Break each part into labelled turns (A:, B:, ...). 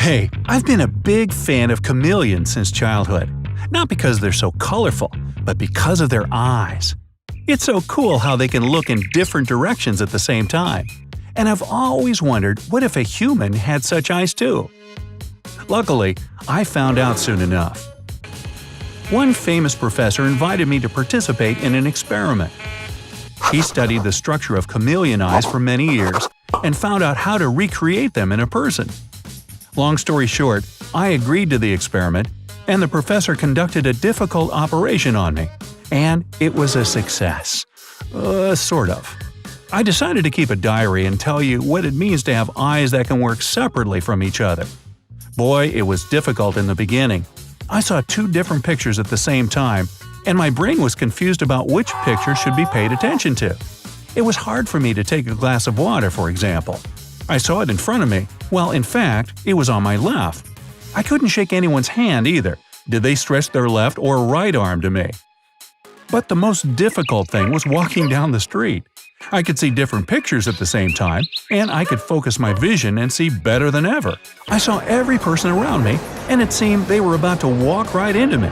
A: Hey, I've been a big fan of chameleons since childhood. Not because they're so colorful, but because of their eyes. It's so cool how they can look in different directions at the same time. And I've always wondered, what if a human had such eyes too? Luckily, I found out soon enough. One famous professor invited me to participate in an experiment. He studied the structure of chameleon eyes for many years and found out how to recreate them in a person. Long story short, I agreed to the experiment, and the professor conducted a difficult operation on me. And it was a success. Sort of. I decided to keep a diary and tell you what it means to have eyes that can work separately from each other. Boy, it was difficult in the beginning. I saw two different pictures at the same time, and my brain was confused about which picture should be paid attention to. It was hard for me to take a glass of water, for example. I saw it in front of me, while in fact, it was on my left. I couldn't shake anyone's hand either. Did they stretch their left or right arm to me? But the most difficult thing was walking down the street. I could see different pictures at the same time, and I could focus my vision and see better than ever. I saw every person around me, and it seemed they were about to walk right into me.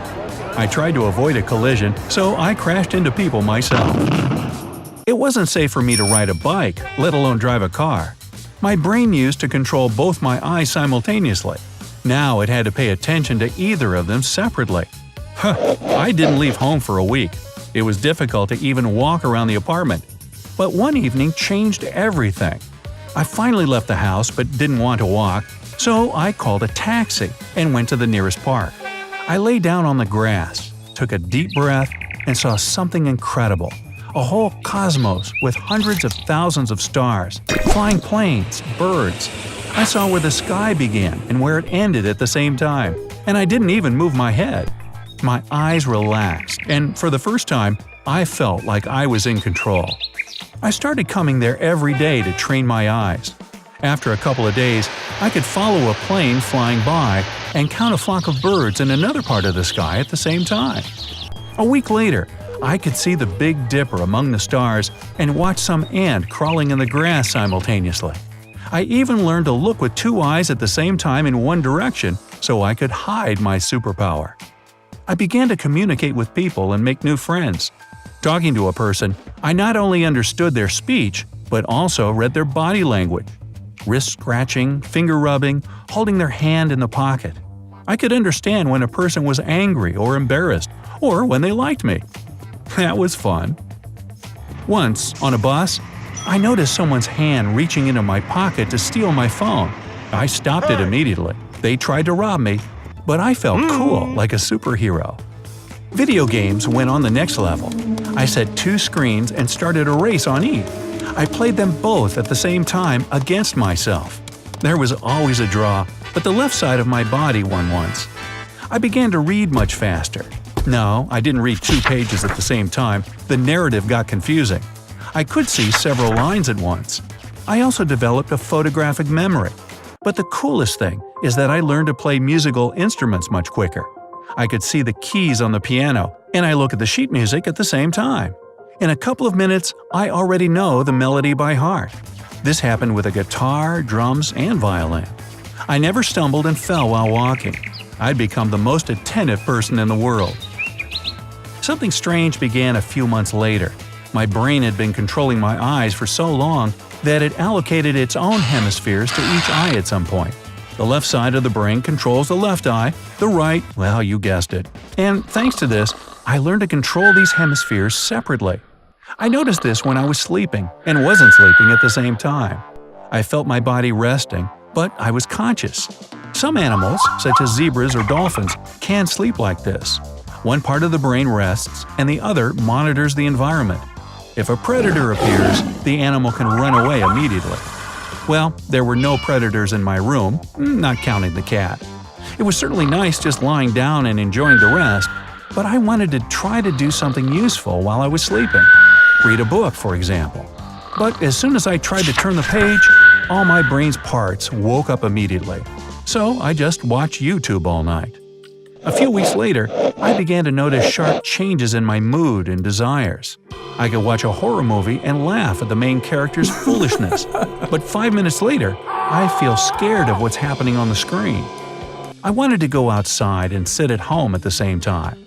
A: I tried to avoid a collision, so I crashed into people myself. It wasn't safe for me to ride a bike, let alone drive a car. My brain used to control both my eyes simultaneously. Now it had to pay attention to either of them separately. I didn't leave home for a week. It was difficult to even walk around the apartment. But one evening changed everything. I finally left the house but didn't want to walk, so I called a taxi and went to the nearest park. I lay down on the grass, took a deep breath, and saw something incredible. A whole cosmos with hundreds of thousands of stars, flying planes, birds. I saw where the sky began and where it ended at the same time, and I didn't even move my head. My eyes relaxed, and for the first time, I felt like I was in control. I started coming there every day to train my eyes. After a couple of days, I could follow a plane flying by and count a flock of birds in another part of the sky at the same time. A week later, I could see the Big Dipper among the stars and watch some ant crawling in the grass simultaneously. I even learned to look with two eyes at the same time in one direction so I could hide my superpower. I began to communicate with people and make new friends. Talking to a person, I not only understood their speech, but also read their body language. Wrist scratching, finger rubbing, holding their hand in the pocket. I could understand when a person was angry or embarrassed, or when they liked me. That was fun. Once, on a bus, I noticed someone's hand reaching into my pocket to steal my phone. I stopped it immediately. They tried to rob me, but I felt cool, like a superhero. Video games went on the next level. I set two screens and started a race on each. I played them both at the same time against myself. There was always a draw, but the left side of my body won once. I began to read much faster. No, I didn't read 2 pages at the same time. The narrative got confusing. I could see several lines at once. I also developed a photographic memory. But the coolest thing is that I learned to play musical instruments much quicker. I could see the keys on the piano, and I look at the sheet music at the same time. In a couple of minutes, I already know the melody by heart. This happened with a guitar, drums, and violin. I never stumbled and fell while walking. I'd become the most attentive person in the world. Something strange began a few months later. My brain had been controlling my eyes for so long that it allocated its own hemispheres to each eye at some point. The left side of the brain controls the left eye, the right, well, you guessed it. And thanks to this, I learned to control these hemispheres separately. I noticed this when I was sleeping and wasn't sleeping at the same time. I felt my body resting, but I was conscious. Some animals, such as zebras or dolphins, can sleep like this. One part of the brain rests and the other monitors the environment. If a predator appears, the animal can run away immediately. Well, there were no predators in my room, not counting the cat. It was certainly nice just lying down and enjoying the rest, but I wanted to try to do something useful while I was sleeping. Read a book, for example. But as soon as I tried to turn the page, all my brain's parts woke up immediately. So I just watched YouTube all night. A few weeks later, I began to notice sharp changes in my mood and desires. I could watch a horror movie and laugh at the main character's foolishness, but 5 minutes later, I feel scared of what's happening on the screen. I wanted to go outside and sit at home at the same time.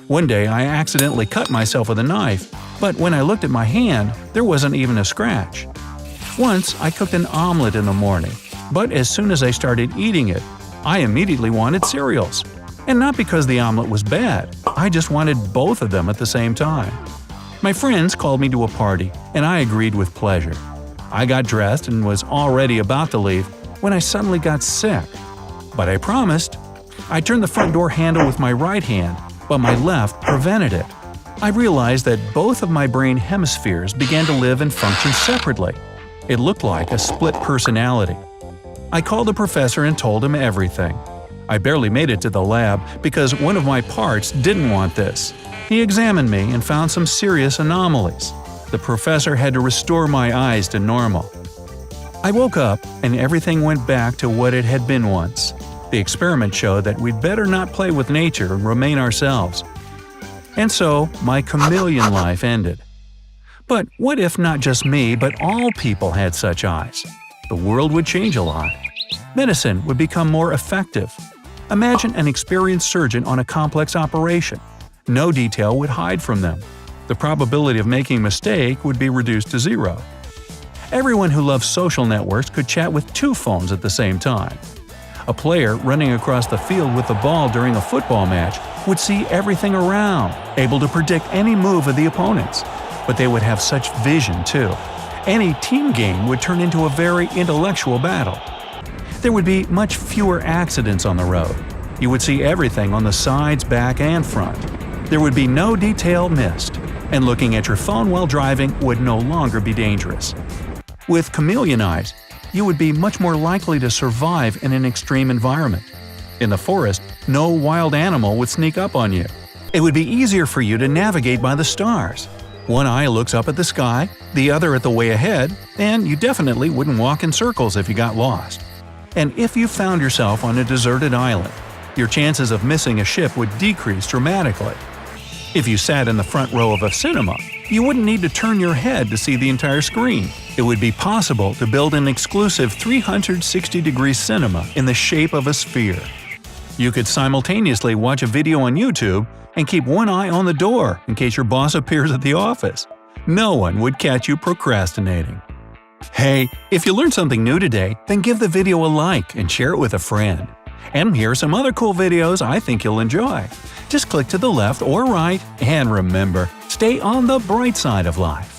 A: One day I accidentally cut myself with a knife, but when I looked at my hand, there wasn't even a scratch. Once I cooked an omelet in the morning, but as soon as I started eating it, I immediately wanted cereals. And not because the omelet was bad, I just wanted both of them at the same time. My friends called me to a party, and I agreed with pleasure. I got dressed and was already about to leave when I suddenly got sick. But I promised. I turned the front door handle with my right hand, but my left prevented it. I realized that both of my brain hemispheres began to live and function separately. It looked like a split personality. I called the professor and told him everything. I barely made it to the lab because one of my parts didn't want this. He examined me and found some serious anomalies. The professor had to restore my eyes to normal. I woke up and everything went back to what it had been once. The experiment showed that we'd better not play with nature and remain ourselves. And so, my chameleon life ended. But what if not just me, but all people had such eyes? The world would change a lot. Medicine would become more effective. Imagine an experienced surgeon on a complex operation. No detail would hide from them. The probability of making a mistake would be reduced to zero. Everyone who loves social networks could chat with two phones at the same time. A player running across the field with the ball during a football match would see everything around, able to predict any move of the opponents. But they would have such vision, too. Any team game would turn into a very intellectual battle. There would be much fewer accidents on the road. You would see everything on the sides, back, and front. There would be no detail missed, and looking at your phone while driving would no longer be dangerous. With chameleon eyes, you would be much more likely to survive in an extreme environment. In the forest, no wild animal would sneak up on you. It would be easier for you to navigate by the stars. One eye looks up at the sky, the other at the way ahead, and you definitely wouldn't walk in circles if you got lost. And if you found yourself on a deserted island, your chances of missing a ship would decrease dramatically. If you sat in the front row of a cinema, you wouldn't need to turn your head to see the entire screen. It would be possible to build an exclusive 360-degree cinema in the shape of a sphere. You could simultaneously watch a video on YouTube and keep one eye on the door in case your boss appears at the office. No one would catch you procrastinating. Hey, if you learned something new today, then give the video a like and share it with a friend. And here are some other cool videos I think you'll enjoy. Just click to the left or right, and remember, stay on the bright side of life.